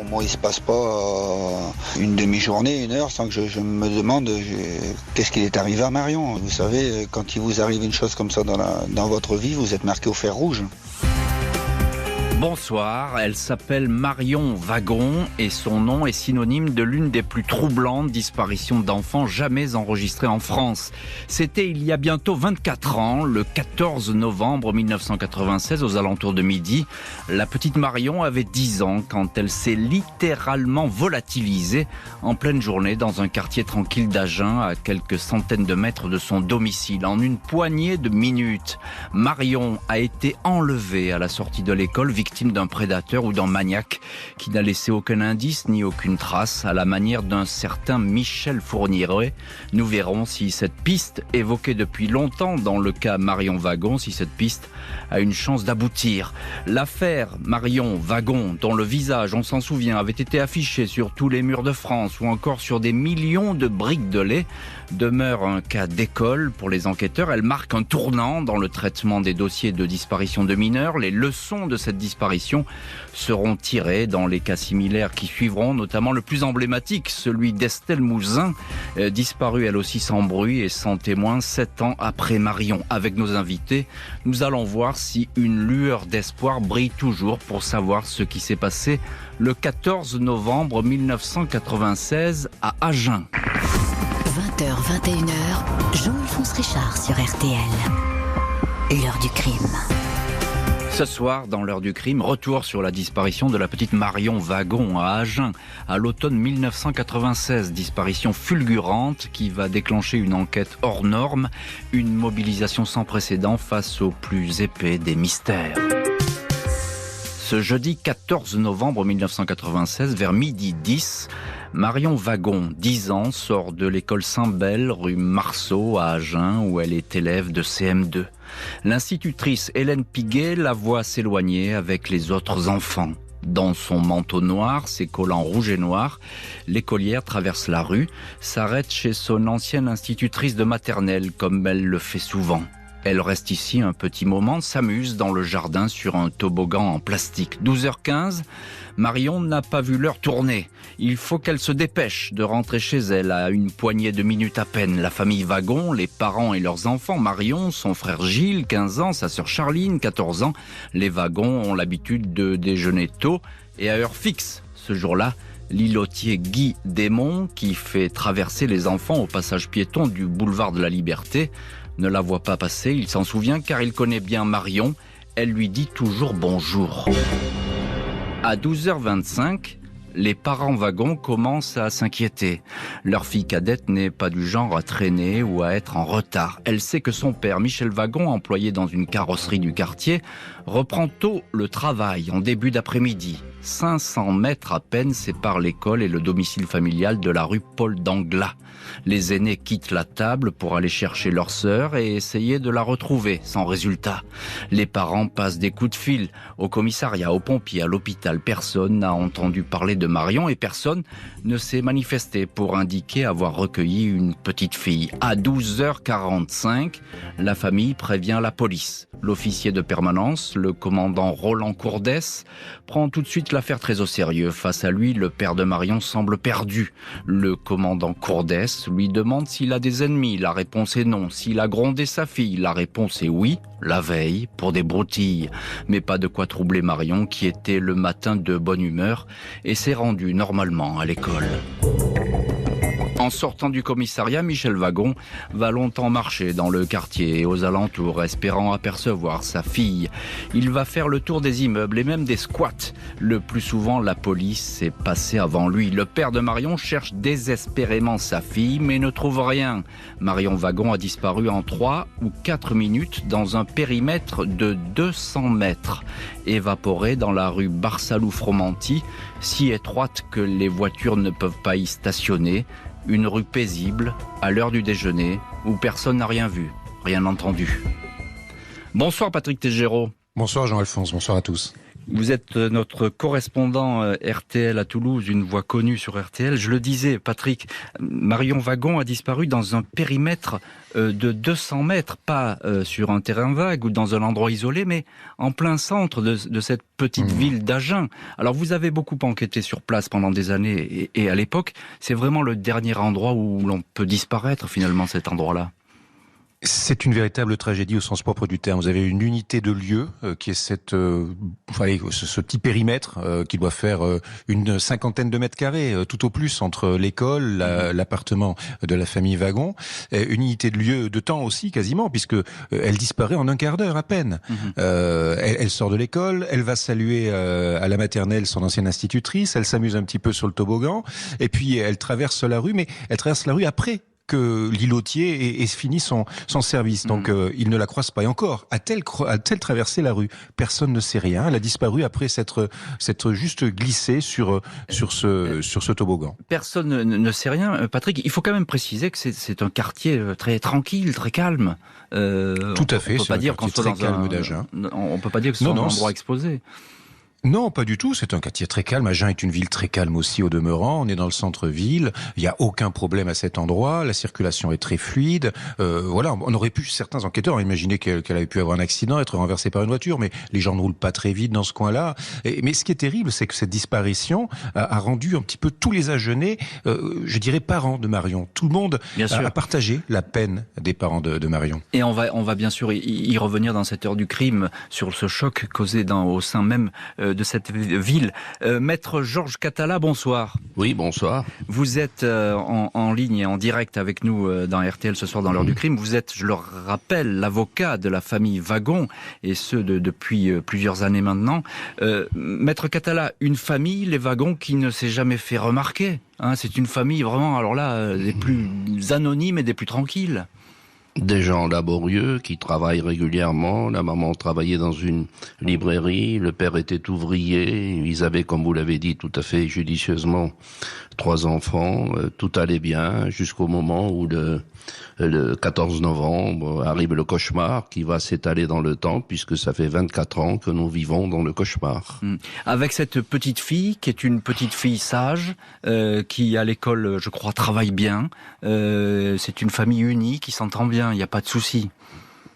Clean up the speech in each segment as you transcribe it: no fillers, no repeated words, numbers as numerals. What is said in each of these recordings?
Moi, il se passe pas une demi-journée, une heure, sans que je me demande qu'est-ce qu'il est arrivé à Marion. Vous savez, quand il vous arrive une chose comme ça dans votre vie, vous êtes marqué au fer rouge. Bonsoir, elle s'appelle Marion Wagon et son nom est synonyme de l'une des plus troublantes disparitions d'enfants jamais enregistrées en France. C'était il y a bientôt 24 ans, le 14 novembre 1996, aux alentours de midi. La petite Marion avait 10 ans quand elle s'est littéralement volatilisée en pleine journée dans un quartier tranquille d'Agen, à quelques centaines de mètres de son domicile. En une poignée de minutes, Marion a été enlevée à la sortie de l'école, victime d'un prédateur ou d'un maniaque qui n'a laissé aucun indice ni aucune trace, à la manière d'un certain Michel Fourniret. Nous verrons si cette piste, évoquée depuis longtemps dans le cas Marion Wagon, si cette piste a une chance d'aboutir. L'affaire Marion Wagon, dont le visage, on s'en souvient, avait été affiché sur tous les murs de France ou encore sur des millions de briques de lait, demeure un cas d'école pour les enquêteurs. Elle marque un tournant dans le traitement des dossiers de disparition de mineurs. Les leçons de cette disparition seront tirées dans les cas similaires qui suivront, notamment le plus emblématique, celui d'Estelle Mouzin, disparue elle aussi sans bruit et sans témoin 7 ans après Marion. Avec nos invités, nous allons voir si une lueur d'espoir brille toujours pour savoir ce qui s'est passé le 14 novembre 1996 à Agen. 20h, 21h, Jean-Alphonse Richard sur RTL. L'heure du crime. Ce soir, dans l'heure du crime, retour sur la disparition de la petite Marion Wagon à Agen, à l'automne 1996. Disparition fulgurante qui va déclencher une enquête hors norme, une mobilisation sans précédent face au plus épais des mystères. Ce jeudi 14 novembre 1996, vers midi 10, Marion Wagon, 10 ans, sort de l'école Saint-Bel, rue Marceau, à Agen, où elle est élève de CM2. L'institutrice Hélène Piguet la voit s'éloigner avec les autres enfants. Dans son manteau noir, ses collants rouges et noirs, l'écolière traverse la rue, s'arrête chez son ancienne institutrice de maternelle, comme elle le fait souvent. Elle reste ici un petit moment, s'amuse dans le jardin sur un toboggan en plastique. 12h15, Marion n'a pas vu l'heure tourner. Il faut qu'elle se dépêche de rentrer chez elle à une poignée de minutes à peine. La famille Wagon, les parents et leurs enfants, Marion, son frère Gilles, 15 ans, sa sœur Charline, 14 ans. Les Wagon ont l'habitude de déjeuner tôt et à heure fixe. Ce jour-là, l'ilotier Guy Desmonts, qui fait traverser les enfants au passage piéton du boulevard de la Liberté, ne la voit pas passer. Il s'en souvient car il connaît bien Marion. Elle lui dit toujours bonjour. À 12h25, les parents Wagon commencent à s'inquiéter. Leur fille cadette n'est pas du genre à traîner ou à être en retard. Elle sait que son père, Michel Wagon, employé dans une carrosserie du quartier, reprend tôt le travail en début d'après-midi. 500 mètres à peine séparent l'école et le domicile familial de la rue Paul d'Anglas. Les aînés quittent la table pour aller chercher leur sœur et essayer de la retrouver, sans résultat. Les parents passent des coups de fil au commissariat, aux pompiers, à l'hôpital. Personne n'a entendu parler de Marion et personne ne s'est manifesté pour indiquer avoir recueilli une petite fille. À 12h45, la famille prévient la police. L'officier de permanence, le commandant Roland Courdès, prend tout de suite l'affaire très au sérieux. Face à lui, le père de Marion semble perdu. Le commandant Courdès lui demande s'il a des ennemis. La réponse est non. S'il a grondé sa fille, la réponse est oui, la veille, pour des broutilles. Mais pas de quoi troubler Marion, qui était le matin de bonne humeur et s'est rendue normalement à l'école. En sortant du commissariat, Michel Wagon va longtemps marcher dans le quartier et aux alentours, espérant apercevoir sa fille. Il va faire le tour des immeubles et même des squats. Le plus souvent, la police est passée avant lui. Le père de Marion cherche désespérément sa fille, mais ne trouve rien. Marion Wagon a disparu en 3 ou 4 minutes dans un périmètre de 200 mètres, évaporée dans la rue Barsalou-Fromanti, si étroite que les voitures ne peuvent pas y stationner. Une rue paisible, à l'heure du déjeuner, où personne n'a rien vu, rien entendu. Bonsoir Patrick Tégéraud. Bonsoir Jean-Alphonse, bonsoir à tous. Vous êtes notre correspondant RTL à Toulouse, une voix connue sur RTL. Je le disais, Patrick, Marion Wagon a disparu dans un périmètre de 200 mètres, pas sur un terrain vague ou dans un endroit isolé, mais en plein centre de cette petite ville d'Agen. Alors vous avez beaucoup enquêté sur place pendant des années et à l'époque, c'est vraiment le dernier endroit où l'on peut disparaître finalement, cet endroit-là. C'est une véritable tragédie au sens propre du terme. Vous avez une unité de lieu qui est ce petit périmètre qui doit faire une 50aine de mètres carrés, tout au plus, entre l'école, l'appartement de la famille Wagon. Une unité de lieu de temps aussi, quasiment, puisque elle disparaît en un quart d'heure à peine. Elle sort de l'école, elle va saluer à la maternelle son ancienne institutrice, elle s'amuse un petit peu sur le toboggan, et puis elle traverse la rue, mais elle traverse la rue après que l'îlotier ait fini son service. Donc il ne la croise pas. Et encore, a-t-elle traversé la rue? Personne ne sait rien. Elle a disparu après s'être juste glissée sur ce toboggan. Personne ne sait rien. Patrick, il faut quand même préciser que c'est un quartier très tranquille, très calme. Tout à fait. On peut pas dire qu'on soit très calme d'Agen. On peut pas dire que ce soit un endroit exposé. Non, pas du tout. C'est un quartier très calme. Agen est une ville très calme aussi au demeurant. On est dans le centre-ville. Il n'y a aucun problème à cet endroit. La circulation est très fluide. Voilà, on aurait pu, certains enquêteurs, imaginer qu'elle avait pu avoir un accident, être renversée par une voiture, mais les gens ne roulent pas très vite dans ce coin-là. Mais ce qui est terrible, c'est que cette disparition a rendu un petit peu tous les Agenais, je dirais, parents de Marion. Tout le monde a partagé la peine des parents de Marion. Et on va bien sûr y revenir dans cette heure du crime sur ce choc causé au sein même de cette ville. Maître Georges Catala, bonsoir. Oui, bonsoir. Vous êtes en ligne et en direct avec nous dans RTL ce soir dans l'heure du crime. Vous êtes, je le rappelle, l'avocat de la famille Wagon, et ce depuis plusieurs années maintenant. Maître Catala, une famille, les Wagon, qui ne s'est jamais fait remarquer. Hein, c'est une famille vraiment, alors là, des plus anonymes et des plus tranquilles. Des gens laborieux qui travaillent régulièrement. La maman travaillait dans une librairie, le père était ouvrier. Ils avaient, comme vous l'avez dit tout à fait judicieusement, 3 enfants. Tout allait bien jusqu'au moment où le 14 novembre arrive le cauchemar qui va s'étaler dans le temps, puisque ça fait 24 ans que nous vivons dans le cauchemar. Avec cette petite fille, qui est une petite fille sage, qui à l'école, je crois, travaille bien. C'est une famille unie qui s'entend bien, il n'y a pas de souci.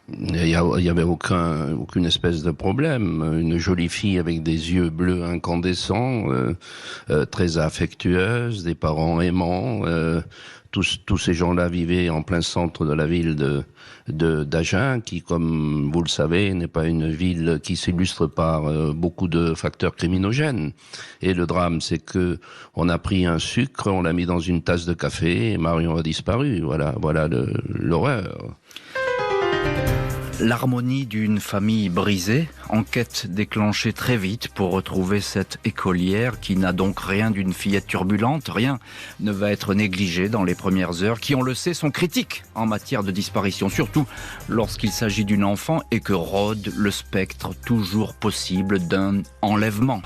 Il y avait aucune espèce de problème. Une jolie fille avec des yeux bleus incandescents, très affectueuse, des parents aimants. Tous ces gens-là vivaient en plein centre de la ville d'Agen, qui, comme vous le savez, n'est pas une ville qui s'illustre par beaucoup de facteurs criminogènes. Et le drame, c'est que on a pris un sucre, on l'a mis dans une tasse de café, et Marion a disparu. Voilà l'horreur. L'harmonie d'une famille brisée, enquête déclenchée très vite pour retrouver cette écolière qui n'a donc rien d'une fillette turbulente, rien ne va être négligé dans les premières heures qui, on le sait, sont critiques en matière de disparition, surtout lorsqu'il s'agit d'une enfant et que rôde le spectre toujours possible d'un enlèvement.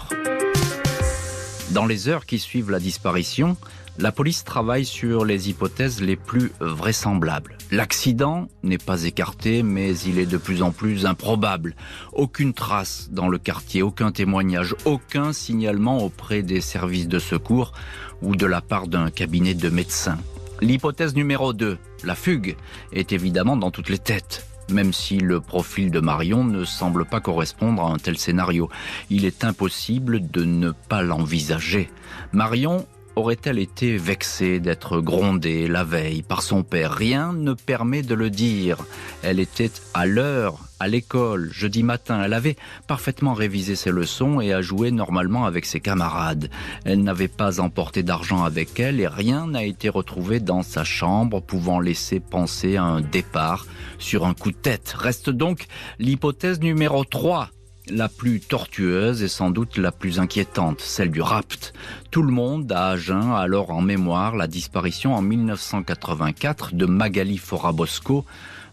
Dans les heures qui suivent la disparition, la police travaille sur les hypothèses les plus vraisemblables. L'accident n'est pas écarté, mais il est de plus en plus improbable. Aucune trace dans le quartier, aucun témoignage, aucun signalement auprès des services de secours ou de la part d'un cabinet de médecins. L'hypothèse numéro 2, la fugue, est évidemment dans toutes les têtes. Même si le profil de Marion ne semble pas correspondre à un tel scénario, il est impossible de ne pas l'envisager. Marion aurait-elle été vexée d'être grondée la veille par son père? Rien ne permet de le dire. Elle était à l'heure, à l'école, jeudi matin. Elle avait parfaitement révisé ses leçons et a joué normalement avec ses camarades. Elle n'avait pas emporté d'argent avec elle et rien n'a été retrouvé dans sa chambre pouvant laisser penser à un départ sur un coup de tête. Reste donc l'hypothèse numéro 3. La plus tortueuse et sans doute la plus inquiétante, celle du rapt. Tout le monde à Agen a alors en mémoire la disparition en 1984 de Magali Forabosco.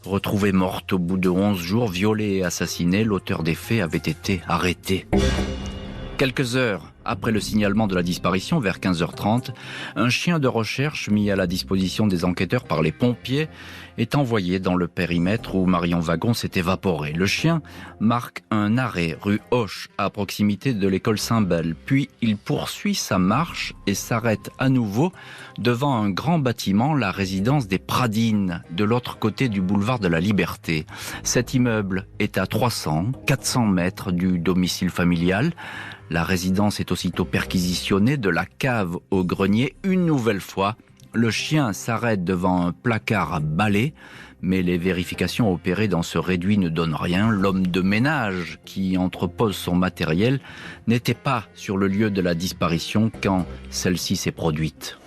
Retrouvée morte au bout de 11 jours, violée et assassinée, l'auteur des faits avait été arrêté. Quelques heures après le signalement de la disparition, vers 15h30, un chien de recherche mis à la disposition des enquêteurs par les pompiers est envoyé dans le périmètre où Marion Wagon s'est évaporée. Le chien marque un arrêt rue Hoche, à proximité de l'école Saint-Bel. Puis il poursuit sa marche et s'arrête à nouveau devant un grand bâtiment, la résidence des Pradines, de l'autre côté du boulevard de la Liberté. Cet immeuble est à 400 mètres du domicile familial. La résidence est aussitôt perquisitionnée de la cave au grenier. Une nouvelle fois, le chien s'arrête devant un placard à balai, mais les vérifications opérées dans ce réduit ne donnent rien. L'homme de ménage qui entrepose son matériel n'était pas sur le lieu de la disparition quand celle-ci s'est produite.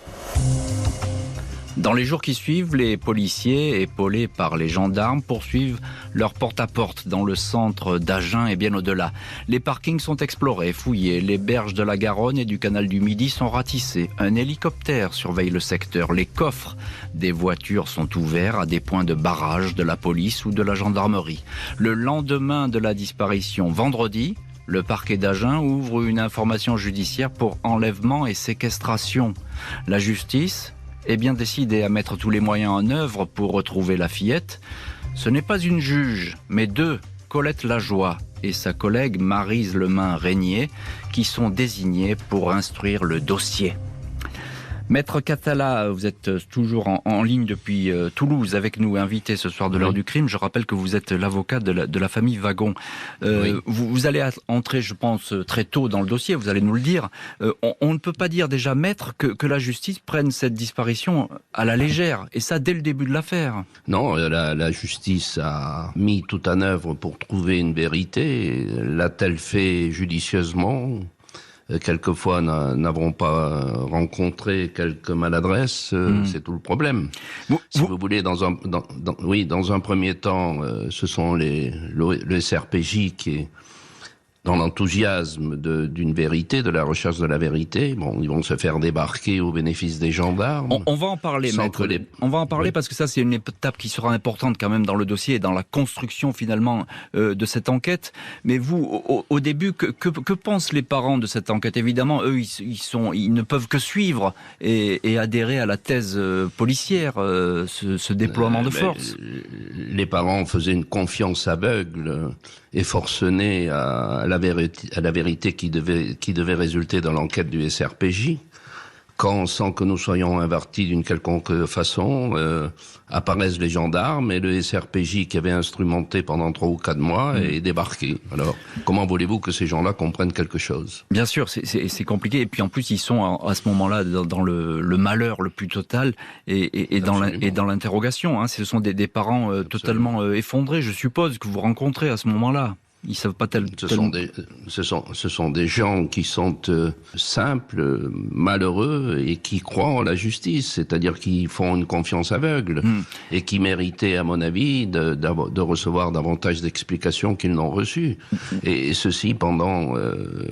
Dans les jours qui suivent, les policiers, épaulés par les gendarmes, poursuivent leur porte-à-porte dans le centre d'Agen et bien au-delà. Les parkings sont explorés, fouillés, les berges de la Garonne et du canal du Midi sont ratissées. Un hélicoptère surveille le secteur. Les coffres des voitures sont ouverts à des points de barrage de la police ou de la gendarmerie. Le lendemain de la disparition, vendredi, le parquet d'Agen ouvre une information judiciaire pour enlèvement et séquestration. La justice est bien décidée à mettre tous les moyens en œuvre pour retrouver la fillette. Ce n'est pas une juge, mais deux, Colette Lajoie et sa collègue Maryse Lemain-Régnier, qui sont désignés pour instruire le dossier. Maître Catala, vous êtes toujours en ligne depuis Toulouse avec nous, invité ce soir de l'heure du crime. Je rappelle que vous êtes l'avocat de la famille Wagon. Oui. Vous allez entrer, je pense, très tôt dans le dossier, vous allez nous le dire. On ne peut pas dire déjà, maître, que la justice prenne cette disparition à la légère, et ça dès le début de l'affaire. Non, la justice a mis tout en œuvre pour trouver une vérité. L'a-t-elle fait judicieusement ? Quelquefois, n'avons pas rencontré quelques maladresses, c'est tout le problème. Si vous voulez, dans un premier temps, ce sont le SRPJ qui est dans l'enthousiasme d'une vérité, de la recherche de la vérité. Bon, ils vont se faire débarquer au bénéfice des gendarmes. On va en parler, maître. On va en parler parce que ça, c'est une étape qui sera importante quand même dans le dossier et dans la construction finalement de cette enquête. Mais vous, au début, que pensent les parents de cette enquête ? Évidemment, eux, ils ne peuvent que suivre et adhérer à la thèse policière, ce déploiement de force. Les parents faisaient une confiance aveugle et forcenée à la vérité qui devait résulter dans l'enquête du SRPJ, quand, sans que nous soyons avertis d'une quelconque façon, apparaissent les gendarmes et le SRPJ qui avait instrumenté pendant 3 ou 4 mois est débarqué. Alors, comment voulez-vous que ces gens-là comprennent quelque chose ? Bien sûr, c'est compliqué. Et puis en plus, ils sont à ce moment-là dans le malheur le plus total et dans l'interrogation. Hein. Ce sont des parents totalement effondrés, je suppose, que vous rencontrez à ce moment-là. Ils savent pas Ce sont des gens qui sont simples, malheureux et qui croient en la justice, c'est-à-dire qui font une confiance aveugle et qui méritaient, à mon avis, de recevoir davantage d'explications qu'ils n'ont reçues. Et ceci pendant,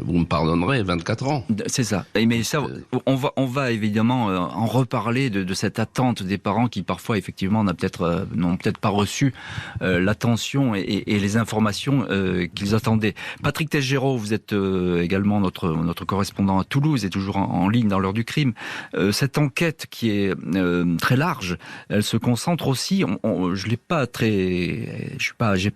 vous me pardonnerez, 24 ans. C'est ça. Mais ça, on va évidemment en reparler de cette attente des parents qui parfois effectivement n'ont peut-être pas reçu l'attention et les informations qu'ils attendaient. Patrick Teixeira, vous êtes également notre correspondant à Toulouse et toujours en ligne dans l'heure du crime. Cette enquête qui est très large, elle se concentre aussi, j'ai pas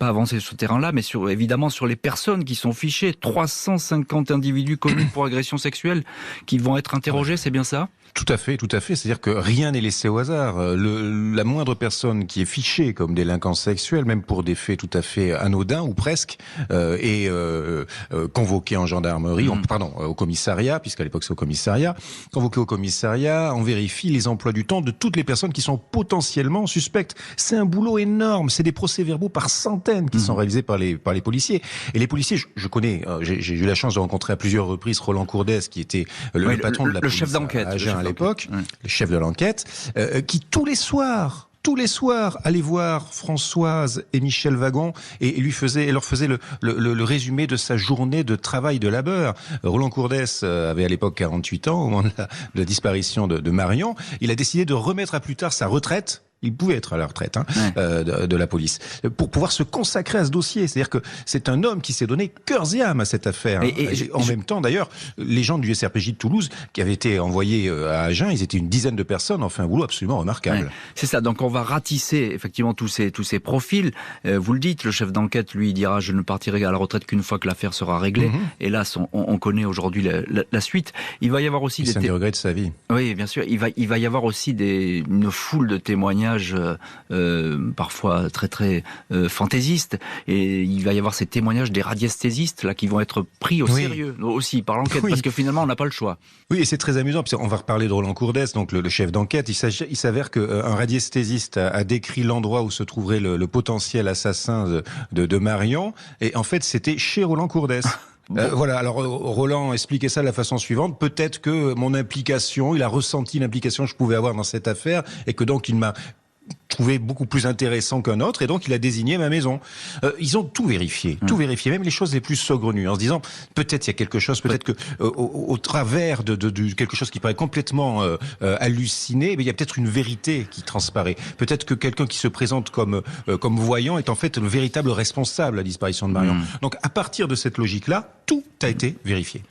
avancé sur ce terrain-là, mais évidemment sur les personnes qui sont fichées. 350 individus connus pour agression sexuelle qui vont être interrogés, c'est bien ça ? Tout à fait. C'est-à-dire que rien n'est laissé au hasard. La moindre personne qui est fichée comme délinquant sexuel, même pour des faits tout à fait anodins ou presque, est convoquée en gendarmerie, au commissariat, puisqu'à l'époque c'est au commissariat. Convoquée au commissariat, on vérifie les emplois du temps de toutes les personnes qui sont potentiellement suspectes. C'est un boulot énorme. C'est des procès-verbaux par centaines qui sont réalisés par les policiers. Et les policiers, je connais, j'ai eu la chance de rencontrer à plusieurs reprises Roland Courdès, qui était le patron de la police chef d'enquête à l'époque, le chef de l'enquête, qui tous les soirs, allait voir Françoise et Michel Wagon et leur faisait le résumé de sa journée de travail de labeur. Roland Courdès avait à l'époque 48 ans au moment de la disparition de Marion. Il a décidé de remettre à plus tard sa retraite Il pouvait être à la retraite de la police pour pouvoir se consacrer à ce dossier. C'est-à-dire que c'est un homme qui s'est donné cœur et âme à cette affaire. En même temps, d'ailleurs, les gens du SRPJ de Toulouse qui avaient été envoyés à Agen, ils étaient une dizaine de personnes, ont fait un boulot absolument remarquable. Ouais, c'est ça. Donc on va ratisser effectivement tous ces profils. Vous le dites, le chef d'enquête, lui, dira je ne partirai à la retraite qu'une fois que l'affaire sera réglée. Hélas, on connaît aujourd'hui la suite. Il va y avoir aussi c'est un des regrets de sa vie. Oui, bien sûr. Il va y avoir aussi une foule de témoignages parfois très très fantaisistes, et il va y avoir ces témoignages des radiesthésistes là qui vont être pris au sérieux aussi par l'enquête, parce que finalement on n'a pas le choix. Oui, et c'est très amusant, parce qu'on va reparler de Roland Courdès, donc le chef d'enquête. Il s'avère qu'un radiesthésiste a décrit l'endroit où se trouverait le potentiel assassin de Marion, et en fait c'était chez Roland Courdès. Voilà, alors Roland expliquait ça de la façon suivante: peut-être que mon implication, il a ressenti l'implication que je pouvais avoir dans cette affaire, et que donc il m'a trouvé beaucoup plus intéressant qu'un autre, et donc il a désigné ma maison. Ils ont tout vérifié, même les choses les plus saugrenues, en se disant peut-être il y a quelque chose, peut-être que au travers de quelque chose qui paraît complètement halluciné, mais il y a peut-être une vérité qui transparaît. Peut-être que quelqu'un qui se présente comme voyant est en fait le véritable responsable de la disparition de Marion. Donc à partir de cette logique-là, tout a été vérifié.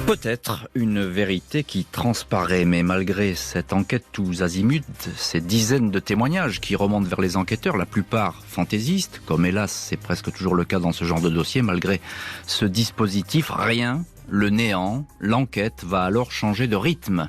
Peut-être une vérité qui transparaît, mais malgré cette enquête tous azimuts, ces dizaines de témoignages qui remontent vers les enquêteurs, la plupart fantaisistes, comme hélas c'est presque toujours le cas dans ce genre de dossier, malgré ce dispositif, rien, le néant, l'enquête va alors changer de rythme.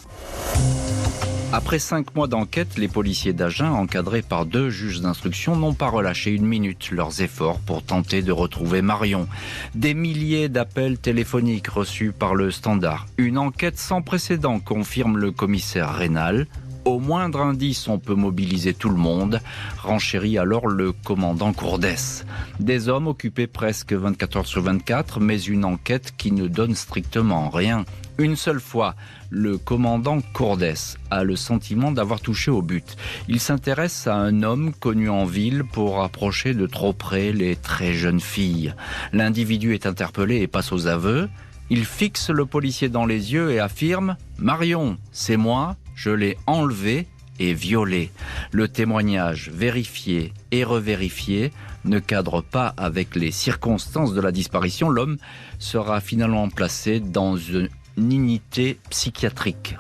Après 5 mois d'enquête, les policiers d'Agen, encadrés par 2 juges d'instruction, n'ont pas relâché une minute leurs efforts pour tenter de retrouver Marion. Des milliers d'appels téléphoniques reçus par le Standard. Une enquête sans précédent, confirme le commissaire Rénal. Au moindre indice, on peut mobiliser tout le monde, renchérit alors le commandant Courdès. Des hommes occupés presque 24 heures sur 24, mais une enquête qui ne donne strictement rien. Une seule fois, le commandant Courdès a le sentiment d'avoir touché au but. Il s'intéresse à un homme connu en ville pour approcher de trop près les très jeunes filles. L'individu est interpellé et passe aux aveux. Il fixe le policier dans les yeux et affirme « Marion, c'est moi, je l'ai enlevée et violée ». Le témoignage vérifié et revérifié ne cadre pas avec les circonstances de la disparition. L'homme sera finalement placé dans une unité psychiatrique.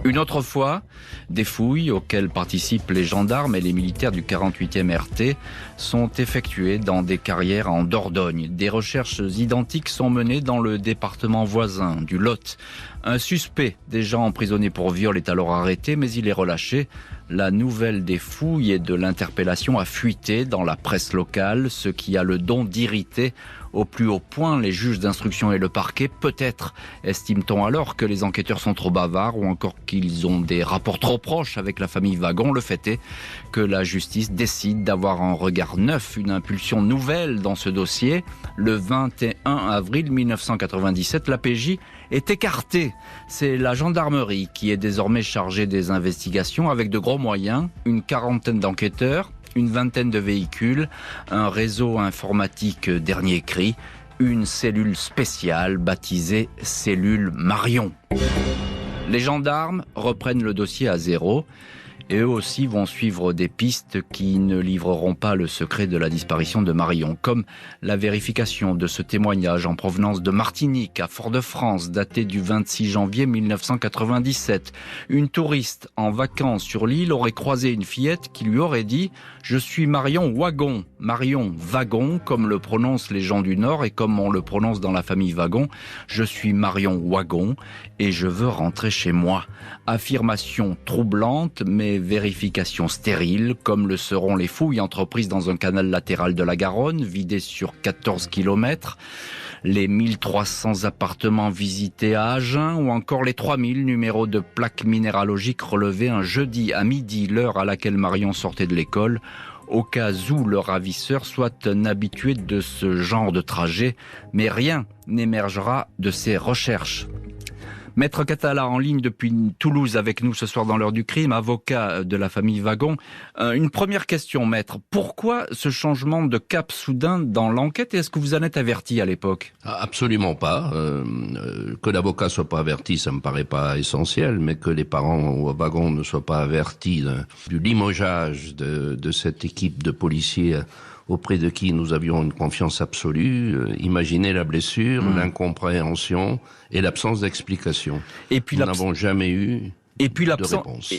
Une autre fois, des fouilles auxquelles participent les gendarmes et les militaires du 48e RT sont effectuées dans des carrières en Dordogne. Des recherches identiques sont menées dans le département voisin du Lot. Un suspect déjà emprisonné pour viol est alors arrêté, mais il est relâché. La nouvelle des fouilles et de l'interpellation a fuité dans la presse locale, ce qui a le don d'irriter au plus haut point les juges d'instruction et le parquet. Peut-être estime-t-on alors que les enquêteurs sont trop bavards, ou encore qu'ils ont des rapports trop proches avec la famille Wagon. Le fait est que la justice décide d'avoir un regard neuf, une impulsion nouvelle dans ce dossier. Le 21 avril 1997, la PJ est écartée. C'est la gendarmerie qui est désormais chargée des investigations avec de gros moyens, une 40aine d'enquêteurs, une 20aine de véhicules, un réseau informatique dernier cri, une cellule spéciale baptisée Cellule Marion. Les gendarmes reprennent le dossier à zéro. Et eux aussi vont suivre des pistes qui ne livreront pas le secret de la disparition de Marion, comme la vérification de ce témoignage en provenance de Martinique à Fort-de-France, daté du 26 janvier 1997. Une touriste en vacances sur l'île aurait croisé une fillette qui lui aurait dit « Je suis Marion Wagon ». Marion Wagon, comme le prononcent les gens du Nord et comme on le prononce dans la famille Wagon. « Je suis Marion Wagon et je veux rentrer chez moi ». Affirmation troublante, mais vérification stérile, comme le seront les fouilles entreprises dans un canal latéral de la Garonne, vidé sur 14 km, les 1300 appartements visités à Agen, ou encore les 3000 numéros de plaques minéralogiques relevés un jeudi à midi, l'heure à laquelle Marion sortait de l'école, au cas où le ravisseur soit un habitué de ce genre de trajet, mais rien n'émergera de ces recherches. Maître Catala, en ligne depuis Toulouse avec nous ce soir dans l'heure du crime, avocat de la famille Wagon. Une première question, maître. Pourquoi ce changement de cap soudain dans l'enquête et est-ce que vous en êtes averti à l'époque ? Absolument pas. Que l'avocat soit pas averti, ça me paraît pas essentiel, mais que les parents Wagon ne soient pas avertis du limogeage de cette équipe de policiers auprès de qui nous avions une confiance absolue. Imaginez la blessure, l'incompréhension et l'absence d'explication. Et puis nous n'avons jamais eu de réponse.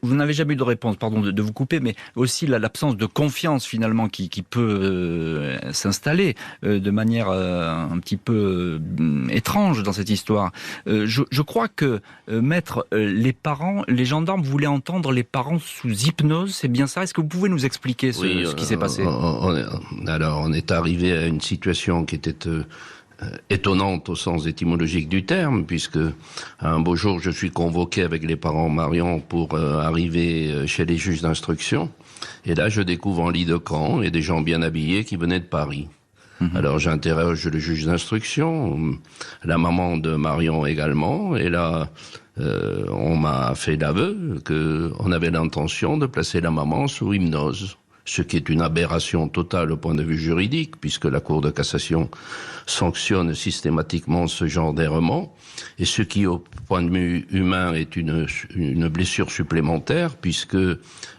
Vous n'avez jamais eu de réponse, pardon de vous couper, mais aussi l'absence de confiance finalement qui peut s'installer de manière un petit peu étrange dans cette histoire. Je crois que maître, les gendarmes voulaient entendre les parents sous hypnose, c'est bien ça ? Est-ce que vous pouvez nous expliquer ce qui s'est passé ? Alors, on est arrivé à une situation qui était étonnante au sens étymologique du terme, puisque un beau jour je suis convoqué avec les parents Marion pour arriver chez les juges d'instruction, et là je découvre en lit de camp et des gens bien habillés qui venaient de Paris. Alors j'interroge le juge d'instruction, la maman de Marion également, et là on m'a fait l'aveu qu'on avait l'intention de placer la maman sous hypnose. Ce qui est une aberration totale au point de vue juridique, puisque la Cour de cassation sanctionne systématiquement ce genre d'errement, et ce qui, au point de vue humain, est une blessure supplémentaire, puisque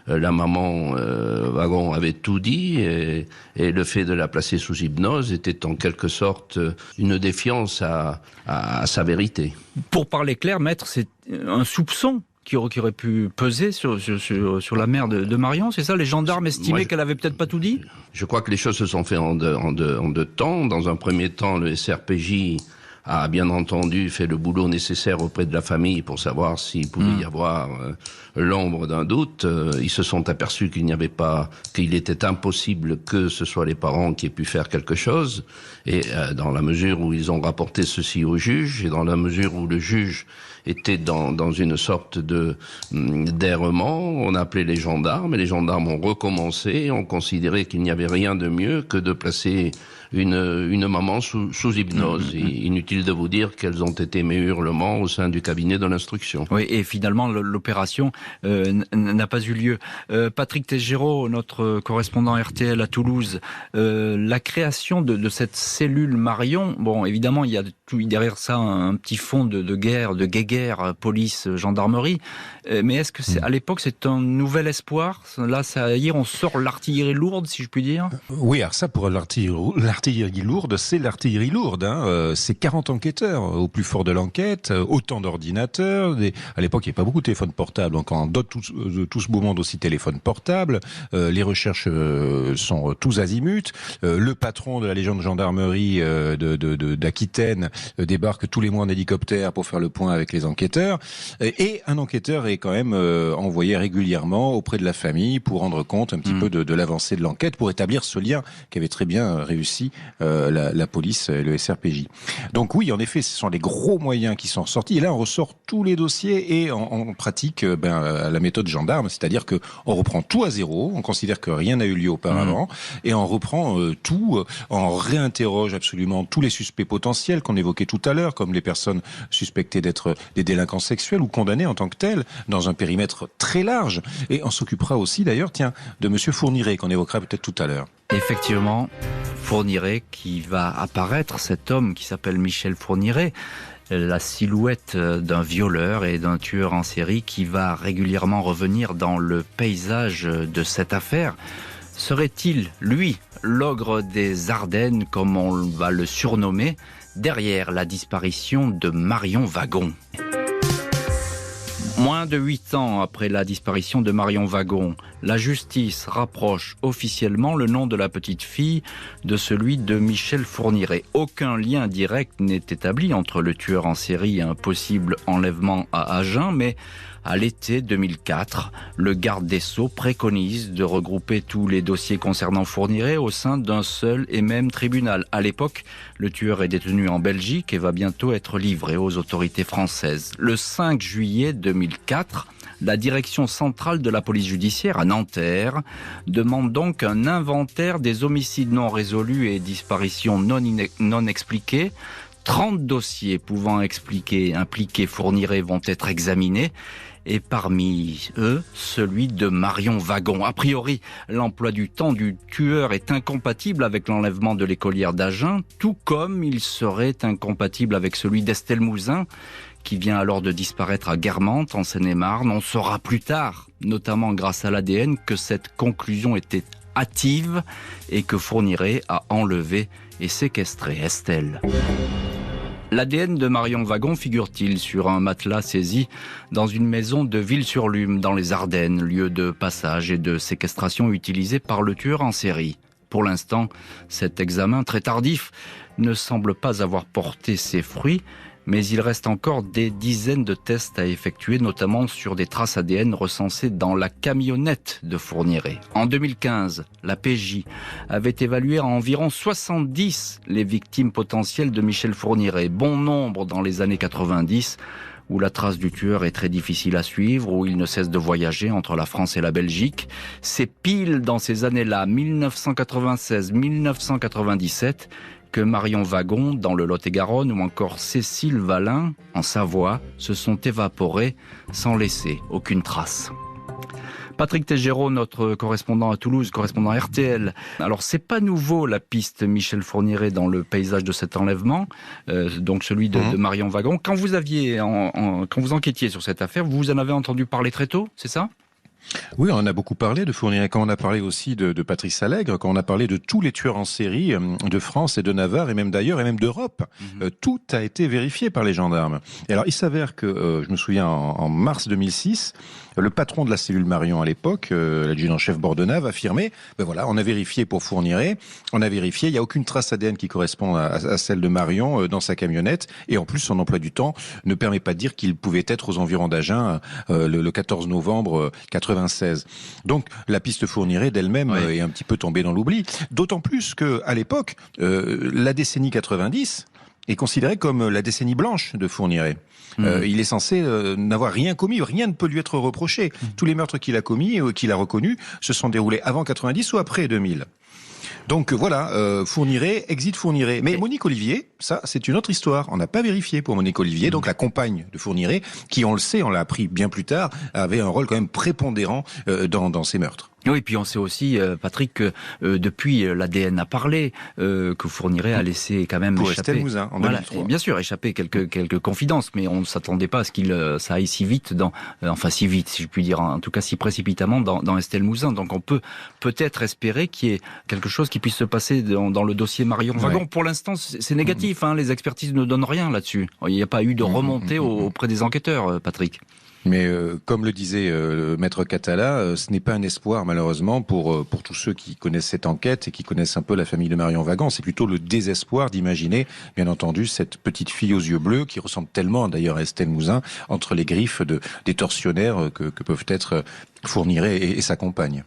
la maman Wagon avait tout dit, et le fait de la placer sous hypnose était en quelque sorte une défiance à sa vérité. Pour parler clair, maître, c'est un soupçon qui aurait pu peser sur la mère de Marion, c'est ça ? Les gendarmes estimaient qu'elle avait peut-être pas tout dit ? Je crois que les choses se sont faites en deux temps. Dans un premier temps, le SRPJ a bien entendu fait le boulot nécessaire auprès de la famille pour savoir s'il pouvait y avoir l'ombre d'un doute. Ils se sont aperçus qu'il était impossible que ce soit les parents qui aient pu faire quelque chose. Et dans la mesure où ils ont rapporté ceci au juge, et dans la mesure où le juge était dans une sorte d'errement, on a appelé les gendarmes, et les gendarmes ont recommencé, et ont considéré qu'il n'y avait rien de mieux que de placer une maman sous hypnose. Inutile de vous dire quels ont été mes hurlements au sein du cabinet de l'instruction. Oui, et finalement l'opération n'a pas eu lieu. Patrick Tégéraud, notre correspondant RTL à Toulouse, la création de cette cellule Marion, bon, évidemment, il y a derrière ça un petit fond de guerre, de guéguerre, police, gendarmerie, mais est-ce que à l'époque c'est un nouvel espoir ? Là, ça y est, on sort l'artillerie lourde, si je puis dire ? Oui, alors ça, pour l'artillerie lourde, c'est l'artillerie lourde. C'est 40 enquêteurs au plus fort de l'enquête, autant d'ordinateurs. À l'époque, il n'y avait pas beaucoup de téléphones portables, donc on dote tout ce beau monde aussi téléphone portable. Les recherches sont tous azimuts. Le patron de la Légion de gendarmerie d'Aquitaine débarque tous les mois en hélicoptère pour faire le point avec les enquêteurs. Et un enquêteur est quand même envoyé régulièrement auprès de la famille pour rendre compte un petit peu de l'avancée de l'enquête, pour établir ce lien qu'avait très bien réussi la police et le SRPJ. Donc oui, en effet, ce sont les gros moyens qui sont sortis. Et là, on ressort tous les dossiers et on pratique la méthode gendarme, c'est-à-dire que on reprend tout à zéro, on considère que rien n'a eu lieu auparavant, et on reprend tout, on réinterroge absolument tous les suspects potentiels qu'on évoquait tout à l'heure, comme les personnes suspectées d'être des délinquants sexuels ou condamnés en tant que tels, dans un périmètre très large. Et on s'occupera aussi, d'ailleurs, de Monsieur Fourniret, qu'on évoquera peut-être tout à l'heure. Effectivement, Fourniret qui va apparaître, cet homme qui s'appelle Michel Fourniret, la silhouette d'un violeur et d'un tueur en série qui va régulièrement revenir dans le paysage de cette affaire. Serait-il, lui, l'ogre des Ardennes, comme on va le surnommer, derrière la disparition de Marion Wagon ? Moins de 8 ans après la disparition de Marion Wagon, la justice rapproche officiellement le nom de la petite fille de celui de Michel Fourniret. Aucun lien direct n'est établi entre le tueur en série et un possible enlèvement à Agen, mais à l'été 2004, le garde des Sceaux préconise de regrouper tous les dossiers concernant Fourniret au sein d'un seul et même tribunal. À l'époque, le tueur est détenu en Belgique et va bientôt être livré aux autorités françaises. Le 5 juillet 2004, la direction centrale de la police judiciaire à Nanterre demande donc un inventaire des homicides non résolus et disparitions non expliquées. 30 dossiers pouvant impliquer Fourniret vont être examinés. Et parmi eux, celui de Marion Wagon. A priori, l'emploi du temps du tueur est incompatible avec l'enlèvement de l'écolière d'Agen, tout comme il serait incompatible avec celui d'Estelle Mouzin, qui vient alors de disparaître à Guermantes, en Seine-et-Marne. On saura plus tard, notamment grâce à l'ADN, que cette conclusion était hâtive et que Fourniret a enlevé et séquestré Estelle. L'ADN de Marion Wagon figure-t-il sur un matelas saisi dans une maison de Ville-sur-Lume, dans les Ardennes, lieu de passage et de séquestration utilisé par le tueur en série? Pour l'instant, cet examen très tardif ne semble pas avoir porté ses fruits, mais il reste encore des dizaines de tests à effectuer, notamment sur des traces ADN recensées dans la camionnette de Fourniret. En 2015, la PJ avait évalué à environ 70 les victimes potentielles de Michel Fourniret, bon nombre dans les années 90, où la trace du tueur est très difficile à suivre, où il ne cesse de voyager entre la France et la Belgique. C'est pile dans ces années-là, 1996-1997, que Marion Wagon, dans le Lot-et-Garonne, ou encore Cécile Valin, en Savoie, se sont évaporées sans laisser aucune trace. Patrick Tégéraud, notre correspondant à Toulouse, correspondant RTL. Alors, c'est pas nouveau, la piste Michel Fourniret dans le paysage de cet enlèvement, donc celui de Marion Wagon. Quand vous enquêtiez sur cette affaire, vous en avez entendu parler très tôt, c'est ça ? Oui, on en a beaucoup parlé de Fourniret, quand on a parlé aussi de Patrice Allègre, quand on a parlé de tous les tueurs en série de France et de Navarre et même d'ailleurs et même d'Europe. Tout a été vérifié par les gendarmes. Et alors, il s'avère que, je me souviens, en mars 2006, le patron de la cellule Marion à l'époque, l'adjudant-chef Bordenave, affirmait, voilà, on a vérifié pour Fourniret, on a vérifié, il n'y a aucune trace ADN qui correspond à celle de Marion dans sa camionnette, et en plus son emploi du temps ne permet pas de dire qu'il pouvait être aux environs d'Agen le 14 novembre 96. Donc la piste Fourniret d'elle-même est un petit peu tombée dans l'oubli, d'autant plus que à l'époque, la décennie 90 est considérée comme la décennie blanche de Fourniret. Il est censé n'avoir rien commis, rien ne peut lui être reproché. Tous les meurtres qu'il a commis et qu'il a reconnus se sont déroulés avant 90 ou après 2000. Donc voilà, Fourniret, exit Fourniret. Mais Monique Olivier, ça c'est une autre histoire. On n'a pas vérifié pour Monique Olivier, donc la compagne de Fourniret, qui on le sait, on l'a appris bien plus tard, avait un rôle quand même prépondérant dans ces meurtres. Oui, puis on sait aussi, Patrick, que depuis l'ADN a parlé, que Fourniret a laissé quand même pour échapper. Estelle Mouzin, en 2003. Bien sûr, échapper quelques confidences, mais on ne s'attendait pas à ce ça aille si vite si vite, si je puis dire, en tout cas si précipitamment dans Estelle Mouzin. Donc on peut peut-être espérer qu'il y ait quelque chose qui puisse se passer dans le dossier Marion Wagon. Ouais. Pour l'instant, c'est négatif, les expertises ne donnent rien là-dessus. Il n'y a pas eu de remontée auprès des enquêteurs, Patrick. Mais comme le disait Maître Catala, ce n'est pas un espoir malheureusement pour tous ceux qui connaissent cette enquête et qui connaissent un peu la famille de Marion Wagon. C'est plutôt le désespoir d'imaginer, bien entendu, cette petite fille aux yeux bleus qui ressemble tellement d'ailleurs à Estelle Mouzin entre les griffes des tortionnaires que peuvent être Fourniret et sa compagne.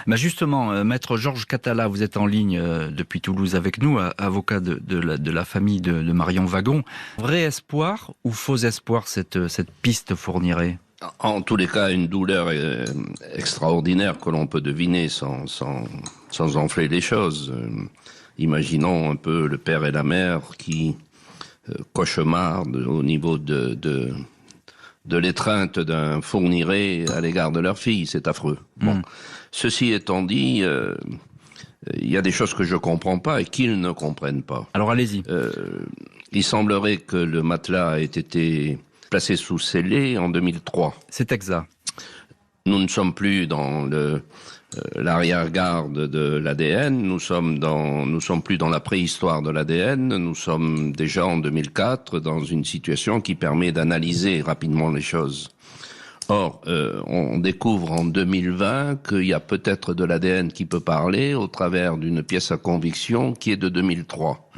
Justement, Maître Georges Catala, vous êtes en ligne depuis Toulouse avec nous, avocat de la famille de Marion Wagon. Vrai espoir ou faux espoir cette piste Fourniret ? En tous les cas, une douleur extraordinaire que l'on peut deviner sans enfler les choses. Imaginons un peu le père et la mère qui cauchemardent au niveau de l'étreinte d'un Fourniret à l'égard de leur fille, c'est affreux. Bon, ceci étant dit, il y a des choses que je comprends pas et qu'ils ne comprennent pas. Alors allez-y. Il semblerait que le matelas ait été placé sous scellé en 2003. C'est exact. Nous ne sommes plus dans l'arrière-garde de l'ADN, nous sommes plus dans la préhistoire de l'ADN, nous sommes déjà en 2004 dans une situation qui permet d'analyser rapidement les choses. Or, on découvre en 2020 qu'il y a peut-être de l'ADN qui peut parler au travers d'une pièce à conviction qui est de 2003.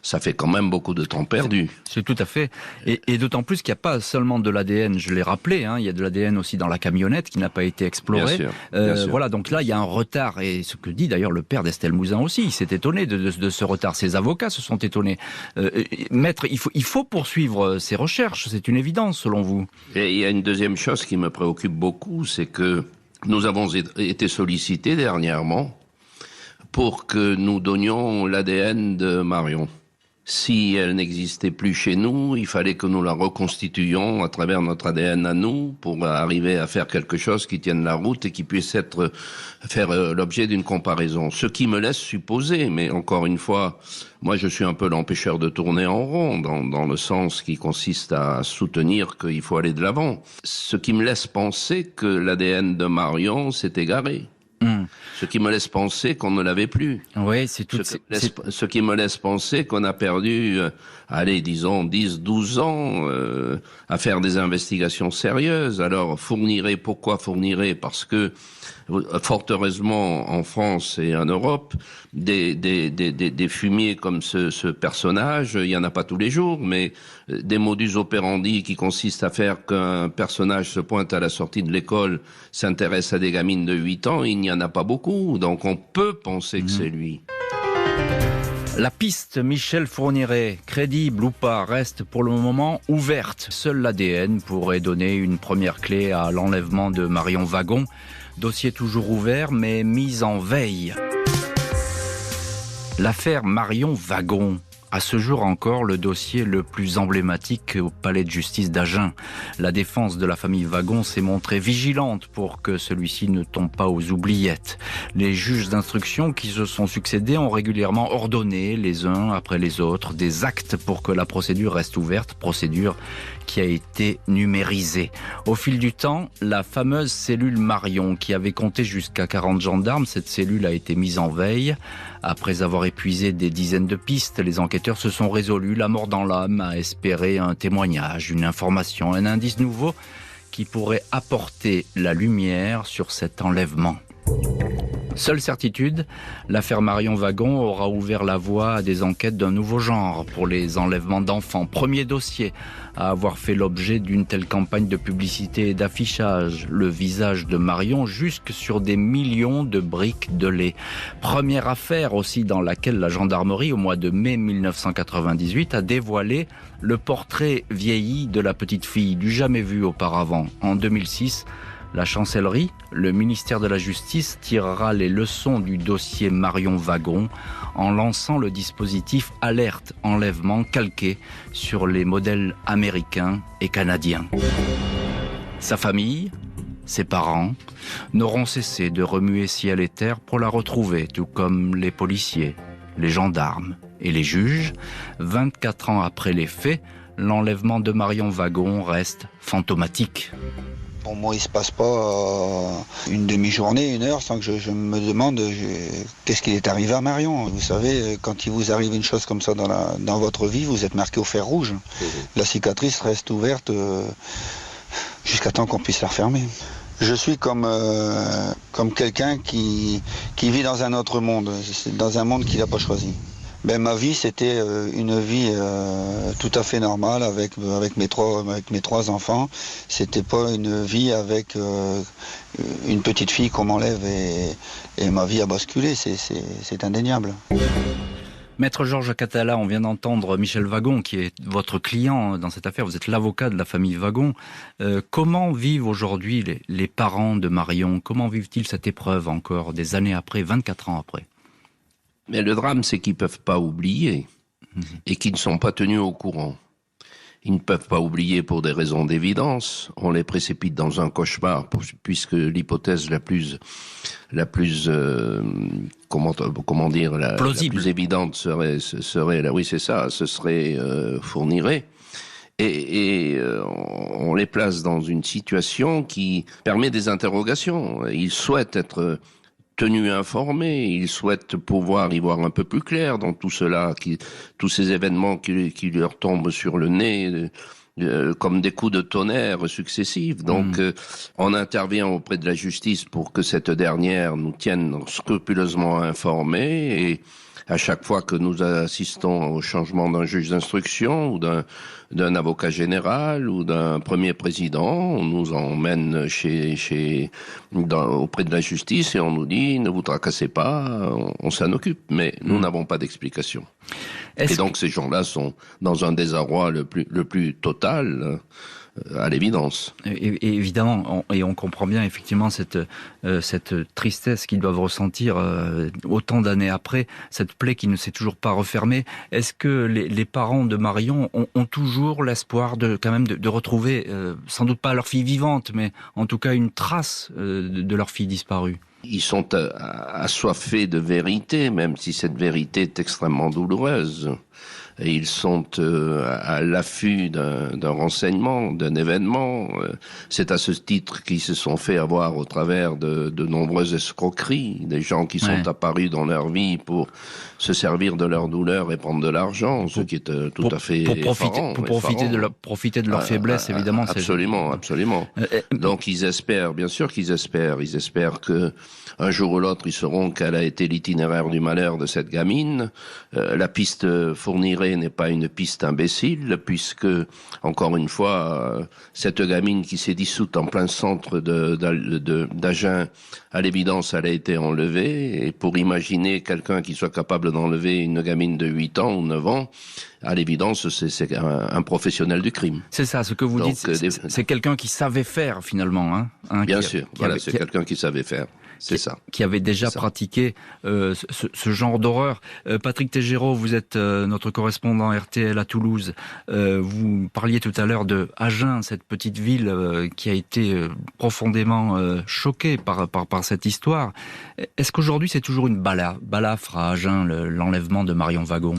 Ça fait quand même beaucoup de temps perdu. C'est tout à fait. Et d'autant plus qu'il n'y a pas seulement de l'ADN, je l'ai rappelé, il y a de l'ADN aussi dans la camionnette qui n'a pas été explorée. Bien sûr. Voilà, donc là, il y a un retard. Et ce que dit d'ailleurs le père d'Estelle Mouzin aussi, il s'est étonné de ce retard. Ses avocats se sont étonnés. Maître, il faut poursuivre ces recherches, c'est une évidence selon vous. Et il y a une deuxième chose qui me préoccupe beaucoup, c'est que nous avons été sollicités dernièrement pour que nous donnions l'ADN de Marion. Si elle n'existait plus chez nous, il fallait que nous la reconstituions à travers notre ADN à nous pour arriver à faire quelque chose qui tienne la route et qui puisse faire l'objet d'une comparaison. Ce qui me laisse supposer, mais encore une fois, moi je suis un peu l'empêcheur de tourner en rond dans le sens qui consiste à soutenir qu'il faut aller de l'avant. Ce qui me laisse penser que l'ADN de Marion s'est égaré. Ce qui me laisse penser qu'on ne l'avait plus. Oui, c'est tout. Ce qui me laisse penser qu'on a perdu, disons 10, 12 ans à faire des investigations sérieuses. Alors, pourquoi Fourniret? Parce que, fort heureusement, en France et en Europe, des fumiers comme ce personnage, il y en a pas tous les jours, mais des modus operandi qui consistent à faire qu'un personnage se pointe à la sortie de l'école, s'intéresse à des gamines de 8 ans, il n'y en a pas beaucoup, donc on peut penser que c'est lui. La piste Michel Fourniret, crédible ou pas, reste pour le moment ouverte. Seul l'ADN pourrait donner une première clé à l'enlèvement de Marion Wagon. Dossier toujours ouvert, mais mis en veille. L'affaire Marion Wagon. À ce jour encore, le dossier le plus emblématique au palais de justice d'Agen. La défense de la famille Wagon s'est montrée vigilante pour que celui-ci ne tombe pas aux oubliettes. Les juges d'instruction qui se sont succédés ont régulièrement ordonné, les uns après les autres, des actes pour que la procédure reste ouverte, procédure qui a été numérisée. Au fil du temps, la fameuse cellule Marion, qui avait compté jusqu'à 40 gendarmes, cette cellule a été mise en veille. Après avoir épuisé des dizaines de pistes, les enquêteurs se sont résolus, la mort dans l'âme, à espérer un témoignage, une information, un indice nouveau qui pourrait apporter la lumière sur cet enlèvement. Seule certitude, l'affaire Marion Wagon aura ouvert la voie à des enquêtes d'un nouveau genre pour les enlèvements d'enfants. Premier dossier à avoir fait l'objet d'une telle campagne de publicité et d'affichage. Le visage de Marion jusque sur des millions de briques de lait. Première affaire aussi dans laquelle la gendarmerie, au mois de mai 1998, a dévoilé le portrait vieilli de la petite fille, du jamais vu auparavant. En 2006, la chancellerie, le ministère de la Justice tirera les leçons du dossier Marion Wagon en lançant le dispositif Alerte Enlèvement calqué sur les modèles américains et canadiens. Sa famille, ses parents, n'auront cessé de remuer ciel et terre pour la retrouver, tout comme les policiers, les gendarmes et les juges. 24 ans après les faits, l'enlèvement de Marion Wagon reste fantomatique. Pour moi, il se passe pas une demi-journée, 1 heure, sans que je me demande qu'est-ce qu'il est arrivé à Marion. Vous savez, quand il vous arrive une chose comme ça dans votre vie, vous êtes marqué au fer rouge. La cicatrice reste ouverte jusqu'à temps qu'on puisse la refermer. Je suis comme quelqu'un qui vit dans un autre monde, dans un monde qu'il n'a pas choisi. Ma vie, c'était une vie tout à fait normale avec mes trois enfants. C'était pas une vie avec une petite fille qu'on m'enlève et ma vie a basculé. C'est indéniable. Maître Georges Catala, on vient d'entendre Michel Wagon, qui est votre client dans cette affaire. Vous êtes l'avocat de la famille Wagon. Comment vivent aujourd'hui les parents de Marion? Comment vivent-ils cette épreuve encore des années après, 24 ans après? Mais le drame, c'est qu'ils ne peuvent pas oublier et qu'ils ne sont pas tenus au courant. Ils ne peuvent pas oublier pour des raisons d'évidence. On les précipite dans un cauchemar puisque l'hypothèse la plus évidente serait là. Oui, c'est ça. Ce serait Fourniret. Et on les place dans une situation qui permet des interrogations. Ils souhaitent être tenus informés, ils souhaitent pouvoir y voir un peu plus clair dans tout cela, tous ces événements qui leur tombent sur le nez comme des coups de tonnerre successifs. Donc on intervient auprès de la justice pour que cette dernière nous tienne scrupuleusement informés, et à chaque fois que nous assistons au changement d'un juge d'instruction ou d'un avocat général ou d'un premier président, on nous emmène auprès de la justice et on nous dit « ne vous tracassez pas, on s'en occupe ». Mais nous n'avons pas d'explication. Et donc ces gens-là sont dans un désarroi le plus total, à l'évidence. Et évidemment, on comprend bien effectivement cette tristesse qu'ils doivent ressentir autant d'années après, cette plaie qui ne s'est toujours pas refermée. Est-ce que les parents de Marion ont toujours l'espoir de retrouver, sans doute pas leur fille vivante, mais en tout cas une trace de leur fille disparue? Ils sont assoiffés de vérité, même si cette vérité est extrêmement douloureuse. Et ils sont à l'affût d'un renseignement, d'un événement. C'est à ce titre qu'ils se sont fait avoir au travers de nombreuses escroqueries, des gens qui sont apparus dans leur vie pour se servir de leur douleur et prendre de l'argent, ce qui est tout à fait profiter de leur faiblesse, évidemment. Absolument. Donc ils espèrent que un jour ou l'autre, ils sauront quel a été l'itinéraire du malheur de cette gamine. La piste fournirait n'est pas une piste imbécile, puisque, encore une fois, cette gamine qui s'est dissoute en plein centre d'Agen, à l'évidence, elle a été enlevée. Et pour imaginer quelqu'un qui soit capable d'enlever une gamine de 8 ans ou 9 ans, à l'évidence, c'est un professionnel du crime. C'est ça, ce que vous dites, c'est quelqu'un qui savait faire, finalement. Bien sûr, c'est quelqu'un qui savait faire. C'est ça. Qui avait déjà pratiqué ce genre d'horreur. Patrick Tégéraud, vous êtes notre correspondant RTL à Toulouse. Vous parliez tout à l'heure de Agen, cette petite ville qui a été profondément choquée par cette histoire. Est-ce qu'aujourd'hui c'est toujours une balafre à Agen, l'enlèvement de Marion Wagon ?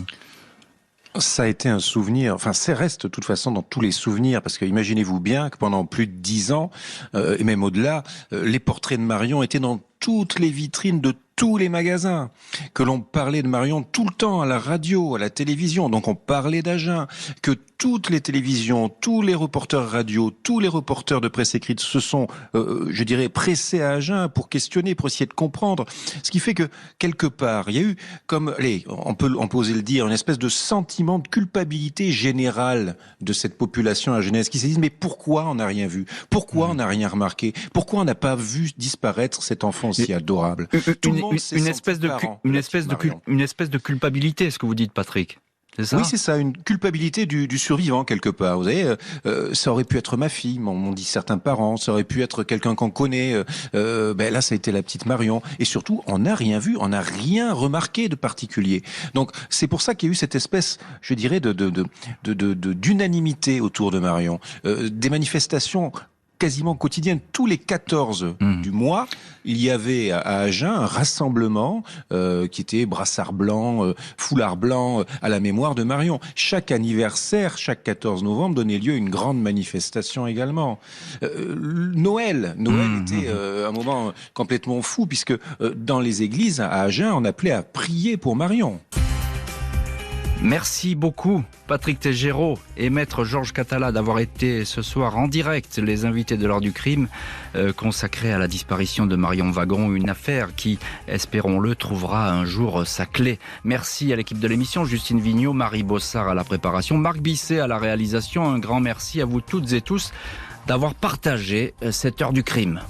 Ça a été un souvenir, ça reste de toute façon dans tous les souvenirs, parce que imaginez-vous bien que pendant plus de 10 ans, et même au-delà, les portraits de Marion étaient dans toutes les vitrines de tous les magasins, que l'on parlait de Marion tout le temps à la radio, à la télévision, donc on parlait d'Agen, que toutes les télévisions, tous les reporters radio, tous les reporters de presse écrite se sont, pressés à Agen pour questionner, pour essayer de comprendre. Ce qui fait que, quelque part, il y a eu, on peut oser le dire, une espèce de sentiment de culpabilité générale de cette population agenaise qui s'est dit, mais pourquoi on n'a rien vu? Pourquoi on n'a rien remarqué? Pourquoi on n'a pas vu disparaître cet enfant si adorable? Une espèce de culpabilité, ce que vous dites, Patrick. C'est ça ? Oui, c'est ça, une culpabilité du survivant quelque part. Vous savez, ça aurait pu être ma fille, m'ont dit certains parents, ça aurait pu être quelqu'un qu'on connaît. Là, ça a été la petite Marion. Et surtout, on n'a rien vu, on n'a rien remarqué de particulier. Donc, c'est pour ça qu'il y a eu cette espèce, je dirais, d'unanimité autour de Marion. Des manifestations quasiment quotidienne. Tous les 14 du mois, il y avait à Agen un rassemblement qui était brassard blanc, foulard blanc, à la mémoire de Marion. Chaque anniversaire, chaque 14 novembre, donnait lieu à une grande manifestation également. Noël était un moment complètement fou, puisque dans les églises à Agen, on appelait à prier pour Marion. Merci beaucoup Patrick Tégéraud et Maître Georges Catala d'avoir été ce soir en direct les invités de l'heure du crime consacré à la disparition de Marion Wagon, une affaire qui, espérons-le, trouvera un jour sa clé. Merci à l'équipe de l'émission, Justine Vignot, Marie Bossard à la préparation, Marc Bisset à la réalisation. Un grand merci à vous toutes et tous d'avoir partagé cette heure du crime.